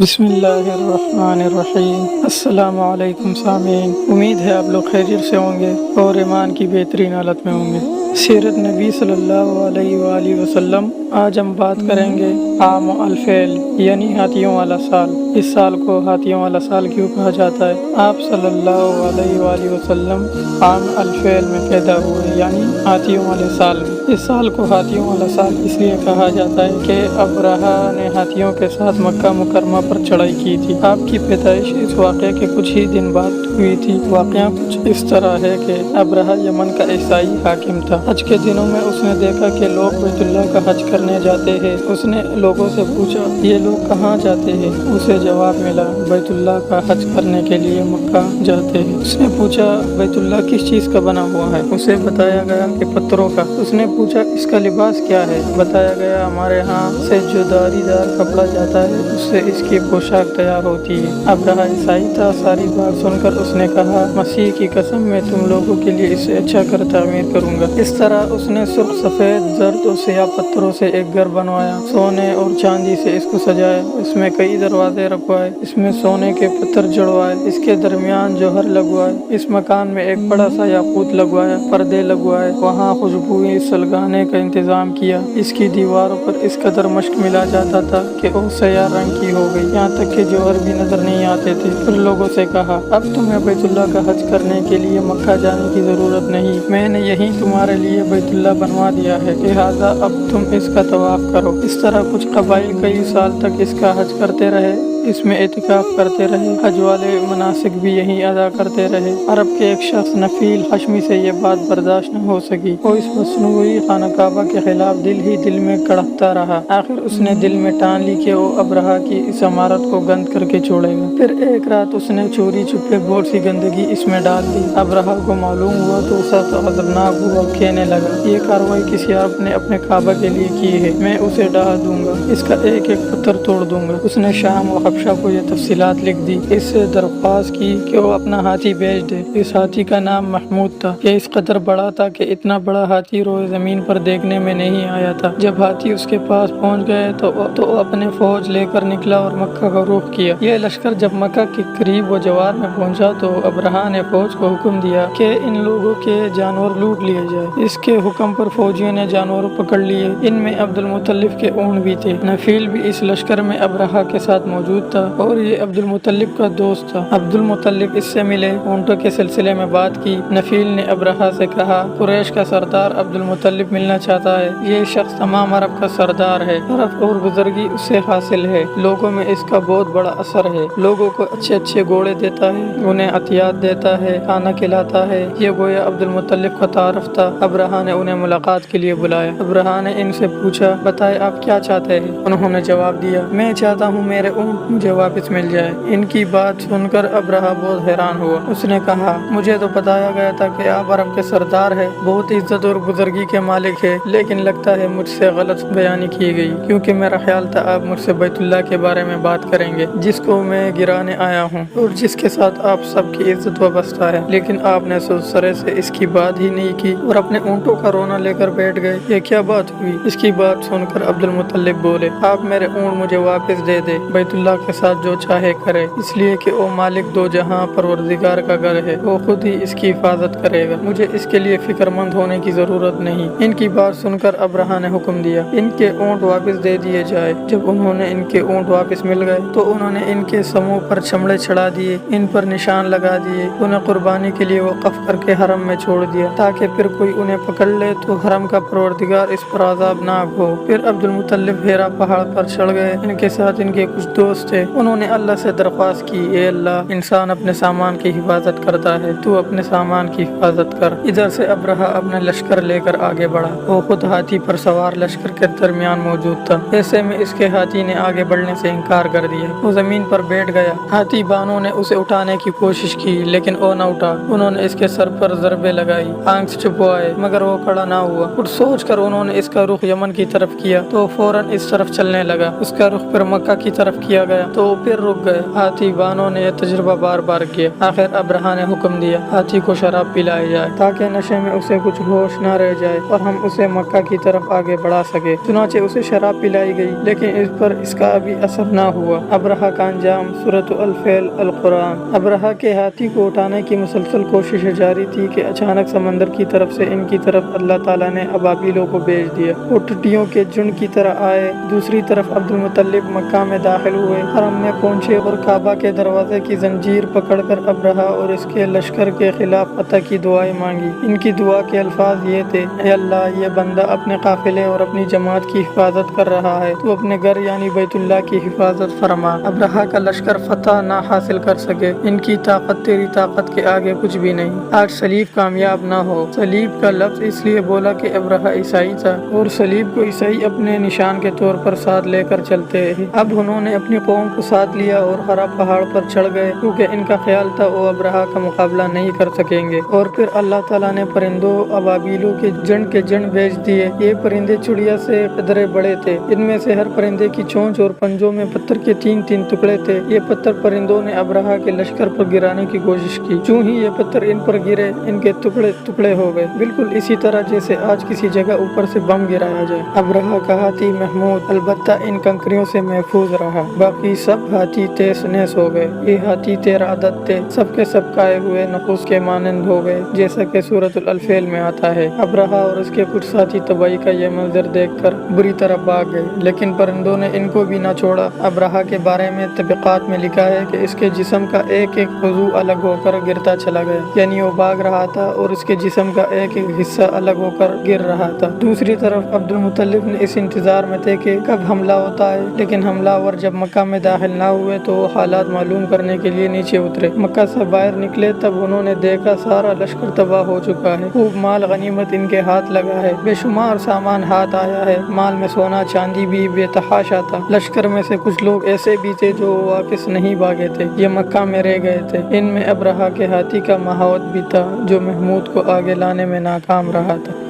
بسم اللہ الرحمن الرحیم۔ السلام علیکم سامعین، امید ہے آپ لوگ خیریت سے ہوں گے اور ایمان کی بہترین حالت میں ہوں گے۔ سیرت نبی صلی اللہ علیہ وآلہ وسلم۔ آج ہم بات کریں گے عام الفیل یعنی ہاتھیوں والا سال۔ اس سال کو ہاتھیوں والا سال کیوں کہا جاتا ہے؟ آپ صلی اللہ علیہ وآلہ وسلم عام الفیل میں پیدا ہوئے یعنی ہاتھیوں والے سال میں۔ اس سال کو ہاتھیوں والا سال اس لیے کہا جاتا ہے کہ ابرہہ نے ہاتھیوں کے ساتھ مکہ مکرمہ پر چڑھائی کی تھی۔ آپ کی پیدائش اس واقعے کے کچھ ہی دن بعد ہوئی تھی۔ واقعہ کچھ اس طرح ہے کہ ابرہہ یمن کا عیسائی حاکم تھا۔ حج کے دنوں میں اس نے دیکھا کہ لوگ بیت اللہ کا حج کرنے جاتے ہیں۔ اس نے لوگوں سے پوچھا یہ لوگ کہاں جاتے ہیں؟ اسے جواب ملا بیت اللہ کا حج کرنے کے لیے مکہ جاتے ہیں۔ اس نے پوچھا بیت اللہ کس چیز کا بنا ہوا ہے؟ اسے بتایا گیا کہ پتھروں کا۔ اس نے پوچھا اس کا لباس کیا ہے؟ بتایا گیا ہمارے ہاں سے جو داری دار کپڑا جاتا ہے اس سے اس کی پوشاک تیار ہوتی ہے۔ ابرہہ عیسائی تھا۔ ساری بات سن کر اس نے کہا مسیح کی قسم میں تم لوگوں کے لیے اسے اچھا کر تعمیر کروں گا۔ اس طرح اس نے سرخ، سفید، زرد اور سیاہ پتھروں سے ایک گھر بنوایا۔ سونے اور چاندی سے اس کو سجایا۔ اس میں کئی دروازے رکھوائے۔ اس میں سونے کے پتھر جڑوائے۔ اس کے درمیان جوہر لگوائے۔ اس مکان میں ایک بڑا سا یاقوت لگوایا۔ پردے لگوائے۔ وہاں خوشبوئی سلگانے کا انتظام کیا۔ اس کی دیواروں پر اس قدر مشق ملا جاتا تھا کہ وہ سیاہ رنگ کی ہو گئی، یہاں تک کہ جوہر بھی نظر نہیں آتے تھے۔ پھر لوگوں سے کہا اب تمہیں بیت اللہ کا حج کرنے کے لیے مکہ جانے کی ضرورت نہیں، میں نے یہیں تمہارے لیے بیت اللہ بنوا دیا ہے، لہٰذا اب تم اس کا طواف کرو۔ اس طرح کچھ قبائل کئی سال تک اس کا حج کرتے رہے، اس میں اعتکاف کرتے رہے، حج والے مناسک بھی یہیں ادا کرتے رہے۔ عرب کے ایک شخص نفیل حشمی سے یہ بات برداشت نہ ہو سکی۔ وہ اس مصنوعی خانہ کعبہ کے خلاف دل ہی دل میں کڑھتا رہا۔ آخر اس نے دل میں ٹان لی کہ وہ ابرہہ کی اس عمارت کو گند کر کے چھوڑے گا۔ پھر ایک رات اس نے چوری چھپے بہت سی گندگی اس میں ڈال دی۔ ابرہہ کو معلوم ہوا تو سخت غضبناک ہوا، کہنے لگا یہ کارروائی کسی عرب نے اپنے کعبہ کے لیے کی ہے، میں اسے ڈھا دوں گا، اس کا ایک ایک پتھر توڑ دوں گا۔ اس نے شام و حبشہ کو یہ تفصیلات لکھ دی۔ اس سے درخواست کی کہ وہ اپنا ہاتھی بھیج دے۔ اس ہاتھی کا نام محمود تھا۔ یہ اس قدر بڑا تھا کہ اتنا بڑا ہاتھی روئے زمین پر دیکھنے میں نہیں آیا تھا۔ جب ہاتھی اس کے پاس پہنچ گئے تو اپنے فوج لے کر نکلا اور مکہ کا رخ کیا۔ یہ لشکر جب مکہ کے قریب و جوار میں پہنچا تو ابرہہ نے فوج کو حکم دیا کہ ان لوگوں کے جانور لوٹ لیے جائے۔ اس کے حکم پر فوجیوں نے جانور پکڑ لیے۔ ان میں عبد المطلب کے اونٹ بھی تھے۔ نفیل بھی اس لشکر میں ابرہہ کے ساتھ موجود تھا اور یہ عبد المطلب کا دوست تھا۔ عبد المطلب اس سے ملے، اونٹوں کے سلسلے میں بات کی۔ نفیل نے ابرہہ سے کہا قریش کا سردار عبد المطلب ملنا چاہتا ہے، یہ شخص تمام عرب کا سردار ہے، شرف اور بزرگی اس سے حاصل ہے، لوگوں میں اس کا بہت بڑا اثر ہے، لوگوں کو اچھے اچھے گھوڑے دیتا ہے، انہیں عطیات دیتا ہے، کھانا کھلاتا ہے۔ یہ گویا عبد المطلب کا تعارف تھا۔ ابرہہ نے انہیں ملاقات کے لیے بلایا۔ ابرہہ نے ان سے پوچھا بتائے آپ کیا چاہتے ہیں؟ انہوں نے جواب دیا میں چاہتا ہوں میرے اونٹ مجھے واپس مل جائے۔ ان کی بات سن کر ابرہہ بہت حیران ہوا۔ اس نے کہا مجھے تو بتایا گیا تھا کہ آپ عرب کے سردار ہیں، بہت عزت اور بزرگی کے مالک ہیں، لیکن لگتا ہے مجھ سے غلط بیانی کی گئی، کیونکہ میرا خیال تھا آپ مجھ سے بیت اللہ کے بارے میں بات کریں گے، جس کو میں گرانے آیا ہوں اور جس کے ساتھ آپ سب کی عزت وابستہ ہے، لیکن آپ نے سرے سے اس کی بات ہی نہیں کی اور اپنے اونٹوں کا رونا لے کر بیٹھ گئے۔ یہ کیا بات ہوئی؟ اس کی بات سن کر عبد المطلب بولے آپ میرے اونٹ مجھے واپس دے دے، بیت اللہ کے ساتھ جو چاہے کرے، اس لیے کہ وہ مالک دو جہاں پروردگار کا گھر ہے، وہ خود ہی اس کی حفاظت کرے گا، مجھے اس کے لیے فکر مند ہونے کی ضرورت نہیں۔ ان کی بات سن کر ابرہہ نے حکم دیا ان کے اونٹ واپس دے دیے جائے۔ جب انہوں نے ان کے اونٹ واپس مل گئے تو انہوں نے ان کے سموں پر چمڑے چڑھا دیے، ان پر نشان لگا دیے، انہیں قربانی کے لیے وقف کر کے حرم میں چھوڑ دیا تاکہ پھر کوئی انہیں پکڑ لے تو حرم کا پروردگار اس پر عذابناک ہو۔ پھر عبد المطلب ہیرا پہاڑ پر چڑھ گئے۔ ان کے ساتھ ان کے کچھ دوست تھے۔ انہوں نے اللہ سے درخواست کی اے اللہ، انسان اپنے سامان کی حفاظت کرتا ہے، تو اپنے سامان کی حفاظت کر۔ ادھر سے ابرہہ اپنا لشکر لے کر آگے بڑھا۔ وہ خود ہاتھی پر سوار لشکر کے درمیان موجود تھا۔ ایسے میں اس کے ہاتھی نے آگے بڑھنے سے انکار کر دیا۔ وہ زمین پر بیٹھ گیا۔ ہاتھی بانوں نے اسے اٹھانے کی کوشش کی لیکن وہ نہ اٹھا۔ انہوں نے اس کے سر پر ضربے لگائی، آنکھ سے چھپوائے، مگر وہ کھڑا نہ ہوا۔ کچھ سوچ کر انہوں نے اس کا رخ یمن کی طرف کیا تو فوراً اس طرف چلنے لگا۔ اس کا رخ پھر مکہ کی طرف کیا گیا गया तो फिर रुक गए। हाथी बानों ने यह तजुर्बा बार बार किया। आखिर अब्रहा ने हुक्म दिया हाथी को शराब पिलाई जाए ताकि नशे में उसे कुछ होश न रह जाए और हम उसे मक्का की तरफ आगे बढ़ा सके। चुनाचे उसे शराब पिलाई गई, लेकिन इस पर इसका अभी असर न हुआ। अब्रहा का अंजाम सूरत अल-फैल अल-कुरान। अब्रहा के हाथी को उठाने की मुसलसल कोशिशें जारी थी कि अचानक समंदर की तरफ से इनकी तरफ अल्लाह ताला ने अबाबिलों को भेज दिया। वो टिड्डियों के झुंड की तरह आए। दूसरी तरफ अब्दुल मुत्तलिब मक्का में दाखिल हुए, हरम में पहुंचे और काबा के दरवाजे की जंजीर पकड़कर अब्रहा और इसके लश्कर के खिलाफ फतह की दुआएं मांगी। इनकी दुआ के अल्फाज ये थे, ऐ अल्लाह, ये बंदा अपने काफिले और अपनी जमात की हिफाजत कर रहा है, तो अपने घर यानी बैतुल्लाह की हिफाजत फरमा। अब्रहा का लश्कर फतह ना हासिल कर सके। इनकी ताकत तेरी ताकत के आगे कुछ भी नहीं। आज सलीब कामयाब ना हो। सलीब का लफ्ज इसलिए बोला कि अब्रहा ईसाई था और सलीब को ईसाई अपने निशान के तौर पर साथ लेकर चलते हैं। अब उन्होंने अपनी कौम को साथ लिया और हरा पहाड़ पर चढ़ गए, क्योंकि इनका ख्याल था वो अब्रहा का मुकाबला नहीं कर सकेंगे। और फिर अल्लाह ताला ने परिंदों अबाबीलों के जन भेज दिए। ये परिंदे चिड़िया से कदरे बड़े थे। इनमें से हर परिंदे की चोंच और पंजों में पत्थर के 3-3 टुकड़े थे। ये पत्थर परिंदों ने अब्रहा के लश्कर पर गिराने की कोशिश की। जो ही ये पत्थर इन पर गिरे, इनके टुकड़े टुकड़े हो गए, बिल्कुल इसी तरह जैसे आज किसी जगह ऊपर से बम गिराया जाए। अब्रहा का हाथी महमूद अलबत्ता इन कंकरियों से महफूज रहा। बाकी सब हाथी तहस नहस हो गए। ये हाथी तेरा आदत थे, सबके सब काए हुए नफूस के मानंद हो गए, जैसा कि सूरत अल-फैल में आता है। अब्रहा और उसके कुछ साथी तबाही का यह मंजर देखकर बुरी तरह भाग गए, लेकिन परिंदों ने इनको भी न छोड़ा। अब्रहा के बारे में तबक़ात में लिखा है कि इसके जिस्म का एक एक उज़ू अलग होकर गिरता चला गया, यानी वो भाग रहा था और इसके जिस्म का एक एक हिस्सा अलग होकर गिर रहा था। दूसरी तरफ अब्दुल मुत्तलिब ने इस इंतजार में थे कि कब हमला होता है, लेकिन हमलावर जब मक्का में दाखिल न हुए तो वो हालात मालूम करने के लिए नीचे उतरे। मक्का से बाहर निकले तब उन्होंने देखा सारा लश्कर तबाह हो चुका है। खूब माल गनीमत इनके हाथ लगा है, बेशुमार सामान हाथ आया है। माल में सोना चांदी भी बेतहाशा था। लश्कर में से कुछ लोग ऐसे भी थे जो वापस नहीं भागे थे, ये मक्का में रह गए थे। इनमें अब्रहा के हाथी का महावत भी था, जो महमूद को आगे लाने में नाकाम रहा था।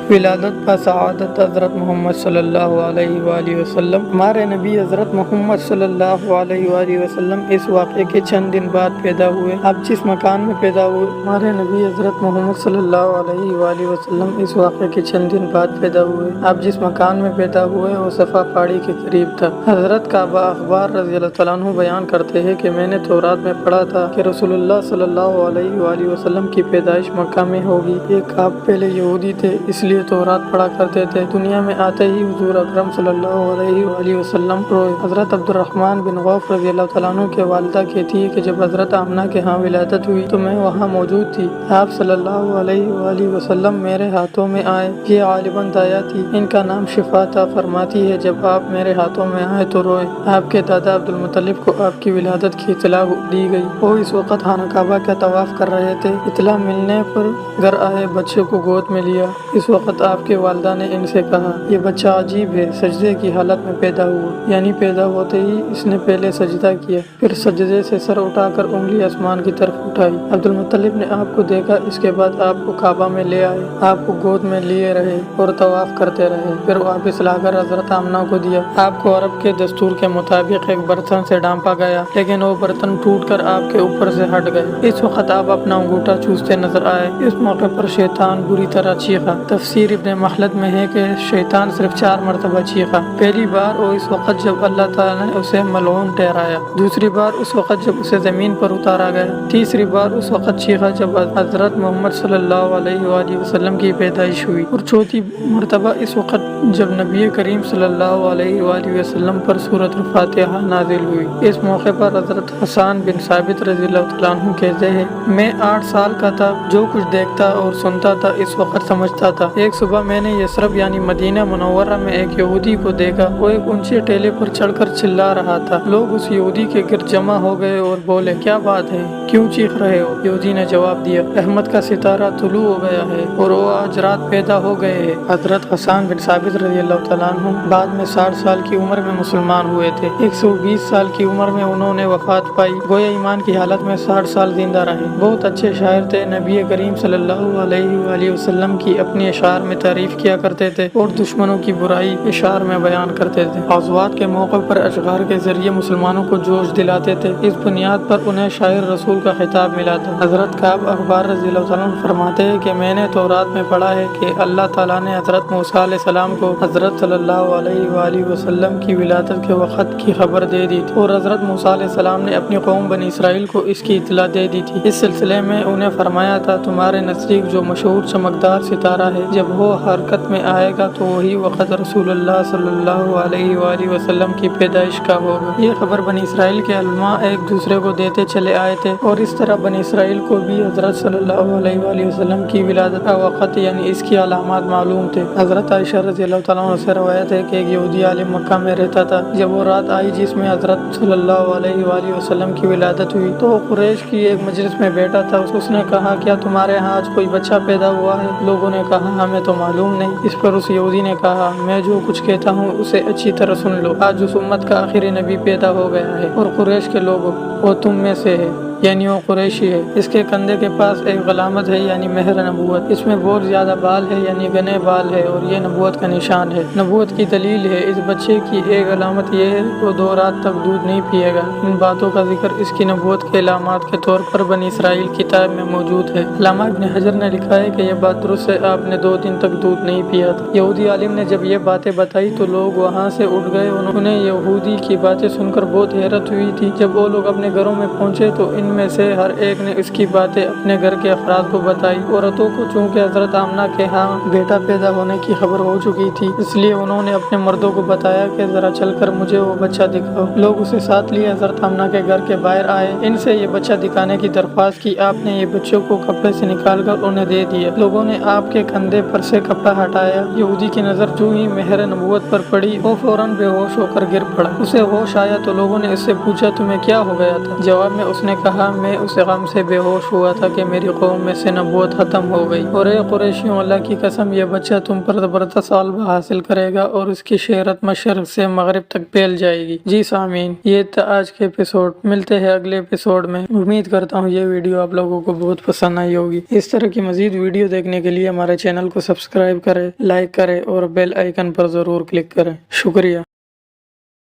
विलादत व सआदत हज़रत मोहम्मद सल्लल्लाहु अलैहि वसल्लम। हमारे नबी हज़रत मोहम्मद सल्लल्लाहु अलैहि वसल्लम इस वाक़े के चंद दिन बाद पैदा हुए। आप जिस मकान में पैदा हुए, हमारे नबी हज़रत मोहम्मद सल्लल्लाहु अलैहि वसल्लम इस वाक़े के चंद दिन बाद पैदा हुए। आप जिस मकान में पैदा हुए वो सफ़ा पहाड़ी के करीब था। हज़रत काबा अखबार रज़ियल्लाहु तआला अन्हु बयान करते हैं कि मैंने तौरात में पढ़ा था कि रसूलुल्लाह सल्लल्लाहु अलैहि वसल्लम की पैदाइश मक्का में होगी। एक काब पहले यहूदी थे, इसलिए तौरात पढ़ा करते थे। दुनिया में आते ही हुजूर अकरम सल्लल्लाहु अलैहि वसल्लम रोए। हज़रत अब्दुर्रहमान बिन गौफ रज़ियल्लाहु तआला अन्हु के वालिदा कहती है कि जब हज़रत आमना के यहाँ विलादत हुई तो मैं वहाँ मौजूद थी। आप सल्लल्लाहु अलैहि वसल्लम मेरे हाथों में आए। ये गालिबन दाया थी, इनका नाम शिफा था। फरमाती है जब आप मेरे हाथों में आए तो रोए। आपके दादा अब्दुल मुत्तलिब को आपकी विलादत की इत्तला दी गई। वो इस वक्त खाना काबा का तवाफ कर रहे थे। इत्तला मिलने पर घर आए, बच्चे को गोद में लिया। इस वक्त आपके वालिदा ने इनसे कहा, ये बच्चा अजीब है, सजदे की हालत में पैदा हुआ, यानी पैदा होते ही इसने पहले सजदा किया, फिर सजदे से सर उठाकर उंगली आसमान की तरफ उठाई। अब्दुल मुत्तलिब ने आपको देखा, इसके बाद आपको काबा में ले आए, आपको गोद में लिए रहे और तवाफ करते रहे, फिर वापस लाकर हजरत आमना को दिया। आपको अरब के दस्तूर के मुताबिक एक बर्तन से डांपा गया, लेकिन वो बर्तन टूटकर आपके ऊपर से हट गए। इस वक्त आप अपना अंगूठा चूसते नजर आए। इस मौके पर शैतान बुरी तरह चीखा। तफसीर इब्न महलद में है कि शैतान सिर्फ 4 मरतबा चीखा। पहली बार वो इस वक्त जब अल्लाह ताला ने उसे मलऊन ठहराया, दूसरी बार उस वक्त जब उसे ज़मीन पर उतारा गया, तीसरी बार उस वक्त चीखा जब हज़रत मोहम्मद सल्लल्लाहु अलैहि वसल्लम की पैदाइश हुई, और चौथी मरतबा इस वक्त जब नबी करीम सल्लल्लाहु अलैहि वसल्लम पर सूरत फातिहा नाजिल हुई। इस मौके पर हज़रत हसन बिन साबित रज़ियल्लाहु तआला अन्हु कहते हैं, मैं 8 साल का था। जो कुछ देखता और सुनता था इस वक्त समझता था। एक सुबह मैंने यसरब यानी मदीना मुनव्वरा में एक यहूदी को देखा। वो एक ऊंचे टेले पर चढ़कर चिल्ला रहा था। लोग उस यहूदी के गिर्द जमा हो गए और बोले, क्या बात है, क्यों चीख रहे हो? यहूदी ने जवाब दिया, अहमद का सितारा तुलू हो गया है और वो आज रात पैदा हो गए हैं। हजरत हसन बिन साबित रज़ियल्लाहु तआला अन्हु बाद में 60 साल की उम्र में मुसलमान हुए थे। 120 साल की उम्र में उन्होंने वफात पाई। गोया ईमान की हालत में 60 साल जिंदा रहे। बहुत अच्छे शायर थे। नबी करीम सल्लल्लाहु अलैहि वसल्लम की अपनी अशार में तारीफ किया करते थे और दुश्मनों की बुराई इशार में बयान करते थे। आज़वात के मौके पर अशगार के जरिए मुसलमानों को जोश दिलाते थे। इस बुनियाद पर उन्हें शायर रसूल का खिताब मिला था। हजरत काब अखबार रज़ियल्लाहु तआला अन्हु फरमाते हैं कि मैंने तौरात में पढ़ा है कि अल्लाह ताला ने हजरत मूसा अलैहिस्सलाम को हजरत सल्लल्लाहु अलैहि वसल्लम की विलादत के वक़्त की खबर दे दी थी और हजरत मूसा अलैहिस्सलाम ने अपनी कौम बनी इसराइल को इसकी इत्तला दे दी थी। इस सिलसिले में उन्हें फरमाया था, तुम्हारे नज़दीक जो मशहूर चमकदार सितारा है, जब वो हरकत में आएगा तो वही वक़्त रसूलुल्लाह सल्लल्लाहु अलैहि वसल्लम की पैदाइश का होगा। ये खबर बनी इसराइल के उलमा एक दूसरे को देते चले आए थे और इस तरह बनी इसराइल को भी हजरत सल्लल्लाहु अलैहि वसल्लम की विलादत का वक़्त यानी इसकी अलामात मालूम थे। हजरत आयशा रज़ियल्लाहु तआला अन्हा से रवायत है कि एक यहूदी आलिम मक्का में रहता था। जब वो रात आई जिसमें हजरत सल्लल्लाहु अलैहि वसल्लम की विलादत हुई तो वो कुरैश की एक मजलिस में बैठा था। उसने कहा, क्या तुम्हारे यहाँ आज कोई बच्चा पैदा हुआ है? लोगों ने कहा, हमें तो मालूम नहीं। इस पर उस यहूदी ने कहा, मैं जो कुछ कहता हूँ उसे अच्छी तरह सुन लो। आज उस उम्मत का आखिरी नबी पैदा हो गया है और कुरैश के लोगों वो तुम में से है, यानी वो कुरैशी है। इसके कंधे के पास एक गलामत है यानी मेहर नबूवत। इसमें बहुत ज्यादा बाल है यानी घने बाल है और ये नबूवत का निशान है, नबूवत की दलील है। इस बच्चे की एक अलामत ये है वो 2 रात तक दूध नहीं पिएगा। इन बातों का जिक्र इसकी नबूवत के अलामात के तौर पर बनी इसराइल किताब में मौजूद है। अल्लामा इब्न हजर ने लिखा है कि यह बात दुरुस्त है, आपने 2 दिन तक दूध नहीं पिया था। यहूदी आलिम ने जब ये बातें बताई तो लोग वहाँ से उठ गए। उन्हें यहूदी की बातें सुनकर बहुत हैरत हुई थी। जब वो लोग अपने घरों में पहुँचे तो इनमें से हर एक ने इसकी बातें अपने घर के अफराद को बताई। औरतों को चूँकि हजरत आमना के यहाँ बेटा पैदा होने की खबर हो चुकी थी, इसलिए उन्होंने अपने मर्दों को बताया कि जरा चलकर मुझे वो बच्चा दिखाओ। लोग उसे साथ लिए हजरत आमना के घर के बाहर आए। इनसे ये बच्चा दिखाने की दरख्वास्त की। आपने ये बच्चों को कपड़े से निकालकर उन्हें दे दिया। लोगों ने आपके कंधे पर से कपड़ा हटाया। यहूदी की नजर जो ही मेहर नबूवत पर पड़ी वो फौरन बेहोश होकर गिर पड़ा। उसे होश आया तो लोगों ने इससे पूछा, तुम्हें क्या हो गया था? जवाब में उसने कहा, मैं उस गम से बेहोश हुआ था कि मेरी कौम में से नबूवत खत्म हो गई और ए कुरैशियों, अल्लाह की कसम ये बच्चा तुम पर ज़बरदस्त ग़लबा हासिल करेगा और उसकी शहरत मशरिक़ से मगरिब तक फैल जाएगी। जी सामीन, ये था आज के एपिसोड। मिलते हैं अगले एपिसोड में। उम्मीद करता हूँ ये वीडियो आप लोगों को बहुत पसंद आई होगी। इस तरह की मजीद वीडियो देखने के लिए हमारे चैनल को सब्सक्राइब करें, लाइक करें और बेल आइकन पर ज़रूर क्लिक करें। शुक्रिया।